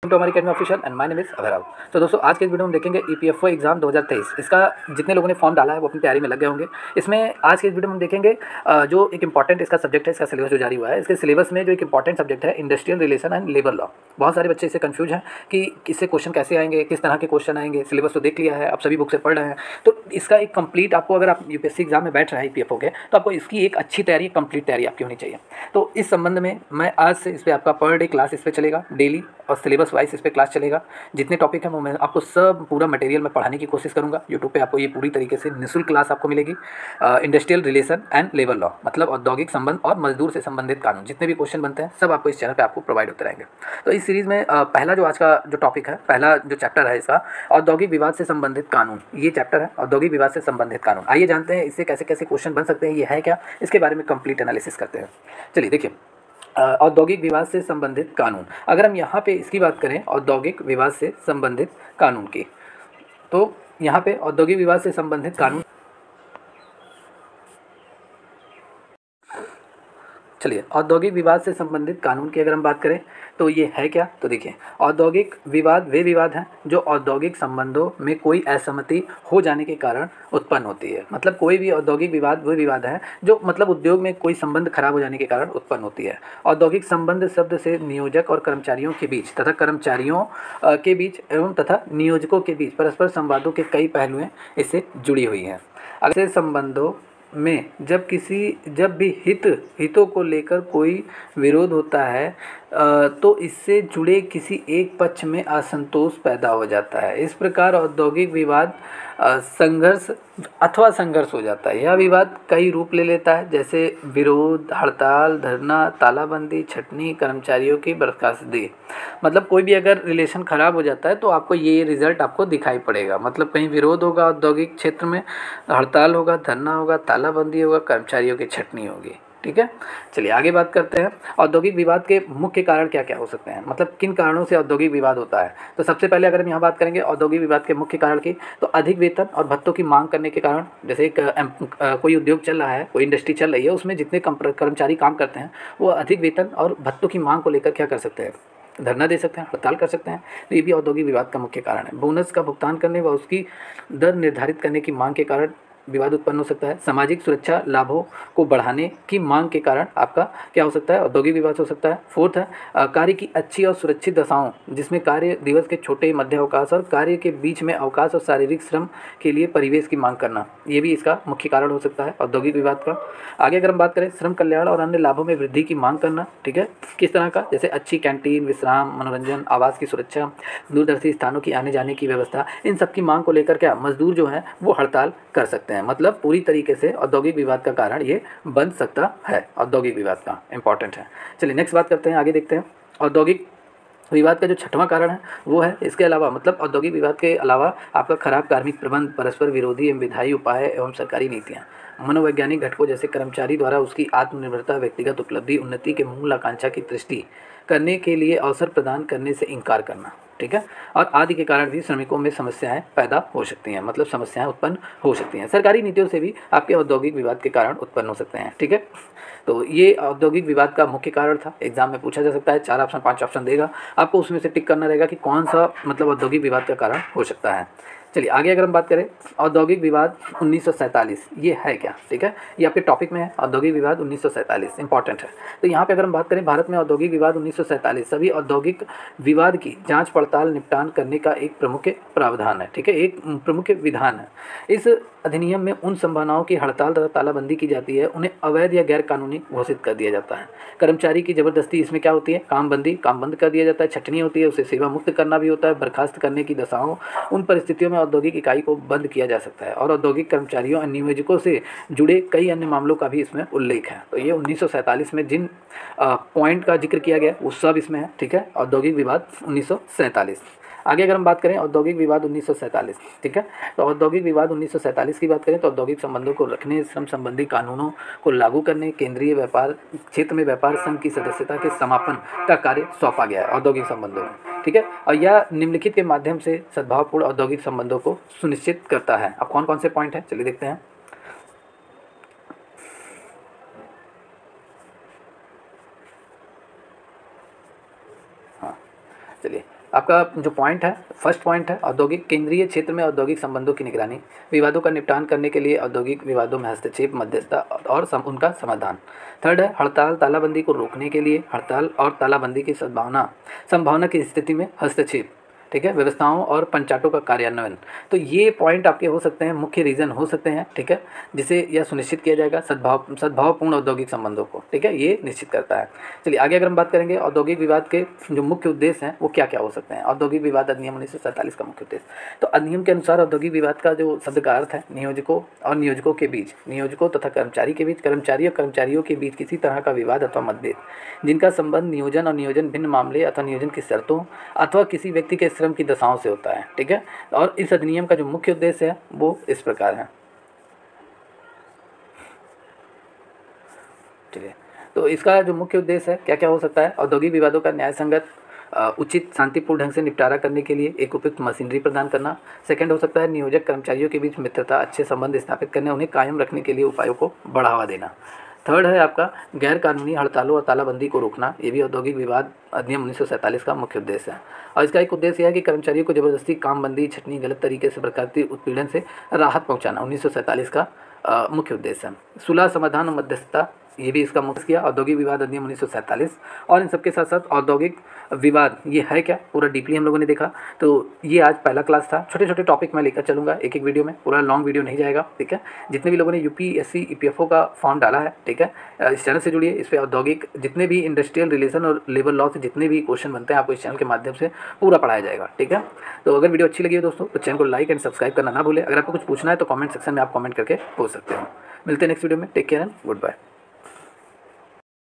To हमारी academy official and my name is Abhayrao. तो दोस्तों आज के इस वीडियो में हम देखेंगे ईपीएफओ एग्जाम 2023। इसका जितने लोगों ने फॉर्म डाला है वो अपनी तैयारी में लग गए होंगे। इसमें आज के इस वीडियो में हम देखेंगे जो एक इंपॉर्टेंट इसका सब्जेक्ट है, इसका सिलेबस जो जारी हुआ है, इसके सिलेबस में जो एक इंपॉर्टेंट सब्जेक्ट है industrial relation and labour law. बहुत सारे बच्चे इससे कंफ्यूज हैं कि इससे क्वेश्चन कैसे आएंगे, किस तरह के क्वेश्चन आएंगे। सिलेबस तो देख लिया है, आप सभी बुक से पढ़ रहे हैं, तो इसका एक कंप्लीट आपको, अगर आप यूपीएससी एग्जाम में बैठ रहे हैं ईपीएफओ के, तो आपको इसकी एक अच्छी तैयारी, कंप्लीट तैयारी आपकी होनी चाहिए। तो इस संबंध में मैं आज से इस पर आपका पर डे क्लास इस पर चलेगा डेली, और सिलेबस वाइज इस पर क्लास चलेगा। जितने टॉपिक हैं वो मैं आपको सब पूरा मटेरियल में पढ़ाने की कोशिश करूंगा। यूट्यूब पे आपको ये पूरी तरीके से निःशुल्क क्लास आपको मिलेगी। Industrial relation and labour law मतलब औद्योगिक संबंध और मजदूर से संबंधित कानून, जितने भी क्वेश्चन बनते हैं सब आपको इस चैनल पे आपको प्रोवाइड होते रहेंगे। तो इस सीरीज़ में पहला जो आज का जो टॉपिक है, पहला जो चैप्टर है इसका, औद्योगिक विवाद से संबंधित कानून। ये चैप्टर है औद्योगिक विवाद से संबंधित कानून। आइए जानते हैं इससे कैसे कैसे क्वेश्चन बन सकते हैं, ये है क्या, इसके बारे में कंप्लीट एनालिसिस करते हैं। चलिए देखिए, औद्योगिक विवाद से संबंधित कानून। अगर हम यहाँ पे इसकी बात करें औद्योगिक विवाद से संबंधित कानून की, तो यहाँ पे औद्योगिक विवाद से संबंधित कानून, चलिए औद्योगिक विवाद से संबंधित कानून की अगर हम बात करें तो ये है क्या, तो देखिए औद्योगिक विवाद वे विवाद हैं जो औद्योगिक संबंधों में कोई असहमति हो जाने के कारण उत्पन्न होती है। मतलब कोई भी औद्योगिक विवाद वे विवाद है जो मतलब उद्योग में कोई संबंध खराब हो जाने के कारण उत्पन्न होती है। औद्योगिक संबंध शब्द से नियोजक और कर्मचारियों के बीच तथा कर्मचारियों के बीच एवं तथा नियोजकों के बीच परस्पर संवादों के कई पहलुएं इससे जुड़ी हुई हैं। ऐसे संबंधों में जब भी हितों को लेकर कोई विरोध होता है तो इससे जुड़े किसी एक पक्ष में असंतोष पैदा हो जाता है। इस प्रकार औद्योगिक विवाद संघर्ष अथवा संघर्ष हो जाता है। यह विवाद कई रूप ले लेता है, जैसे विरोध, हड़ताल, धरना, तालाबंदी, छटनी, कर्मचारियों की बर्खास्तगी। मतलब कोई भी अगर रिलेशन ख़राब हो जाता है तो आपको ये रिजल्ट आपको दिखाई पड़ेगा। मतलब कहीं विरोध होगा औद्योगिक क्षेत्र में, हड़ताल होगा, धरना होगा, तालाबंदी होगा, कर्मचारियों की छटनी होगी। ठीक है, चलिए आगे बात करते हैं औद्योगिक विवाद के मुख्य कारण क्या क्या हो सकते हैं, मतलब किन कारणों से औद्योगिक विवाद होता है। तो सबसे पहले अगर हम यहाँ बात करेंगे औद्योगिक विवाद के मुख्य कारण की, तो अधिक वेतन और भत्तों की मांग करने के कारण। जैसे एक कोई उद्योग चल रहा है, कोई इंडस्ट्री चल रही है, उसमें जितने कर्मचारी काम करते हैं वो अधिक वेतन और भत्तों की मांग को लेकर क्या कर सकते हैं, धरना दे सकते हैं, हड़ताल कर सकते हैं। तो ये भी औद्योगिक विवाद का मुख्य कारण है। बोनस का भुगतान करने व उसकी दर निर्धारित करने की मांग के कारण विवाद उत्पन्न हो सकता है। सामाजिक सुरक्षा लाभों को बढ़ाने की मांग के कारण आपका क्या हो सकता है, औद्योगिक विवाद हो सकता है। फोर्थ है कार्य की अच्छी और सुरक्षित दशाओं, जिसमें कार्य दिवस के छोटे मध्य अवकाश और कार्य के बीच में अवकाश और शारीरिक श्रम के लिए परिवेश की मांग करना, ये भी इसका मुख्य कारण हो सकता है औद्योगिक विवाद का। आगे अगर हम बात करें श्रम कल्याण और अन्य लाभों में वृद्धि की मांग करना। ठीक है, किस तरह का, जैसे अच्छी कैंटीन, विश्राम, मनोरंजन, आवास की सुरक्षा, दूरदर्शी स्थानों की आने जाने की व्यवस्था, इन सब की मांग को लेकर क्या मजदूर जो है वो हड़ताल कर सकते हैं। मतलब पूरी तरीके से औद्योगिक विवाद का कारण ये बन सकता है। औद्योगिक विवाद का इंपॉर्टेंट है। चलिए नेक्स्ट बात करते हैं, आगे देखते हैं। औद्योगिक विवाद का जो छठवां कारण है वो है, इसके अलावा मतलब औद्योगिक विवाद के अलावा आपका खराब कार्मिक प्रबंध, परस्पर विरोधी एवं विधायी उपाय एवं सरकारी नीतियाँ, मनोवैज्ञानिक घटकों जैसे कर्मचारी द्वारा उसकी आत्मनिर्भरता, व्यक्तिगत उपलब्धि, उन्नति के मूल आकांक्षा की दृष्टि करने के लिए अवसर प्रदान करने से इनकार करना। ठीक है, और आदि के कारण भी श्रमिकों में समस्याएं पैदा हो सकती हैं, मतलब समस्याएं उत्पन्न हो सकती हैं। सरकारी नीतियों से भी आपके औद्योगिक विवाद के कारण उत्पन्न हो सकते हैं। ठीक है, तो ये औद्योगिक विवाद का मुख्य कारण था। एग्जाम में पूछा जा सकता है, 4 ऑप्शन 5 ऑप्शन देगा, आपको उसमें से टिक करना रहेगा कि कौन सा मतलब औद्योगिक विवाद का कारण हो सकता है। चलिए आगे अगर हम बात करें औद्योगिक विवाद 1947, ये है क्या। ठीक है, ये आपके टॉपिक में है, औद्योगिक विवाद 1947 इंपॉर्टेंट है। तो यहाँ पे अगर हम बात करें भारत में औद्योगिक विवाद 1947 सभी औद्योगिक विवाद की जांच पड़ताल निपटान करने का एक प्रमुख प्रावधान है। ठीक है, एक प्रमुख विधान है। इस अधिनियम में उन संभावनाओं की हड़ताल तथा तालाबंदी की जाती है, उन्हें अवैध या गैर कानूनी घोषित कर दिया जाता है। कर्मचारी की जबरदस्ती इसमें क्या होती है, काम बंद कर दिया जाता है। छटनी होती है, उसे सेवा मुक्त करना भी होता है। बर्खास्त करने की दशाओं, उन परिस्थितियों में औद्योगिक इकाई को बंद किया जा सकता है। और औद्योगिक कर्मचारियों और नियोजकों से जुड़े कई अन्य मामलों का भी इसमें उल्लेख है। तो ये 1947 में जिन पॉइंट का जिक्र किया गया वो सब इसमें है। ठीक है, औद्योगिक विवाद 1947। आगे अगर हम बात करें औद्योगिक विवाद 1947, ठीक है, तो औद्योगिक विवाद 1947 की बात करें तो औद्योगिक संबंधों को रखने, श्रम संबंधी कानूनों को लागू करने, केंद्रीय व्यापार क्षेत्र में व्यापार संघ की सदस्यता के समापन का कार्य सौंपा गया है औद्योगिक संबंधों में। ठीक है, और यह निम्नलिखित के माध्यम से सद्भावपूर्ण औद्योगिक संबंधों को सुनिश्चित करता है। अब कौन कौन से पॉइंट हैं, चलिए देखते हैं। हाँ चलिए, आपका जो पॉइंट है, फर्स्ट पॉइंट है औद्योगिक केंद्रीय क्षेत्र में औद्योगिक संबंधों की निगरानी, विवादों का निपटान करने के लिए औद्योगिक विवादों में हस्तक्षेप, मध्यस्थता और उनका समाधान। थर्ड है हड़ताल तालाबंदी को रोकने के लिए हड़ताल और तालाबंदी की संभावना की स्थिति में हस्तक्षेप, ठीक है, व्यवस्थाओं और पंचाटों का कार्यान्वयन। तो ये पॉइंट आपके हो सकते हैं, मुख्य रीज़न हो सकते हैं, ठीक है, जिसे यह सुनिश्चित किया जाएगा सद्भावपूर्ण औद्योगिक संबंधों को, ठीक है, ये निश्चित करता है। चलिए आगे अगर हम बात करेंगे औद्योगिक विवाद के जो मुख्य उद्देश्य हैं वो क्या क्या हो सकते हैं। औद्योगिक विवाद अधिनियम 1947 का मुख्य उद्देश्य, तो अधिनियम के अनुसार औद्योगिक विवाद का जो शब्द का अर्थ है नियोजकों और नियोजकों के बीच, नियोजकों तथा कर्मचारी के बीच, कर्मचारी और कर्मचारियों के बीच किसी तरह का विवाद अथवा मतभेद जिनका संबंध नियोजन और नियोजन भिन्न मामले अथवा नियोजन की शर्तों अथवा किसी व्यक्ति के श्रम की दशाओं से होता है, ठीक है। और इस अधिनियम का जो मुख्य उद्देश्य है वो इस प्रकार है। चलिए, तो इसका जो मुख्य उद्देश्य है क्या क्या हो सकता है, औद्योगिक विवादों का न्याय संगत उचित शांतिपूर्ण ढंग से निपटारा करने के लिए एक उपयुक्त मशीनरी प्रदान करना। सेकंड हो सकता है नियोजक कर्मचारियों के बीच मित्रता, अच्छे संबंध स्थापित करने, उन्हें कायम रखने के लिए उपायों को बढ़ावा देना। थर्ड है आपका गैर कानूनी हड़तालों और तालाबंदी को रोकना, ये भी औद्योगिक विवाद अधिनियम 1947 का मुख्य उद्देश्य है। और इसका एक उद्देश्य है कि कर्मचारियों को जबरदस्ती कामबंदी, छटनी, गलत तरीके से प्रकृति उत्पीड़न से राहत पहुंचाना 1947 का मुख्य उद्देश्य है। सुलह, समाधान और मध्यस्थता, ये भी इसका मुख्य किया औद्योगिक विवाद अधिनियम 1947। और इन सबके साथ साथ औद्योगिक विवाद ये है क्या, पूरा डीपली हम लोगों ने देखा। तो ये आज पहला क्लास था, छोटे छोटे टॉपिक मैं लेकर चलूँगा एक एक वीडियो में, पूरा लॉन्ग वीडियो नहीं जाएगा, ठीक है। जितने भी लोगों ने यूपीएससी ईपीएफओ का फॉर्म डाला है, ठीक है, इस चैनल से जुड़िए। इस पर औद्योगिक जितने भी इंडस्ट्रियल रिलेशन और लेबर लॉ से जितने भी क्वेश्चन बनते हैं आपको इस चैनल के माध्यम से पूरा पढ़ाया जाएगा, ठीक है। तो अगर वीडियो अच्छी लगी हो दोस्तों तो चैनल को लाइक एंड सब्सक्राइब करना ना भूलें। अगर आपको कुछ पूछना है तो कॉमेंट सेक्शन में आप कॉमेंट करके पूछ सकते हो। मिलते हैं नेक्स्ट वीडियो में, take care and good bye.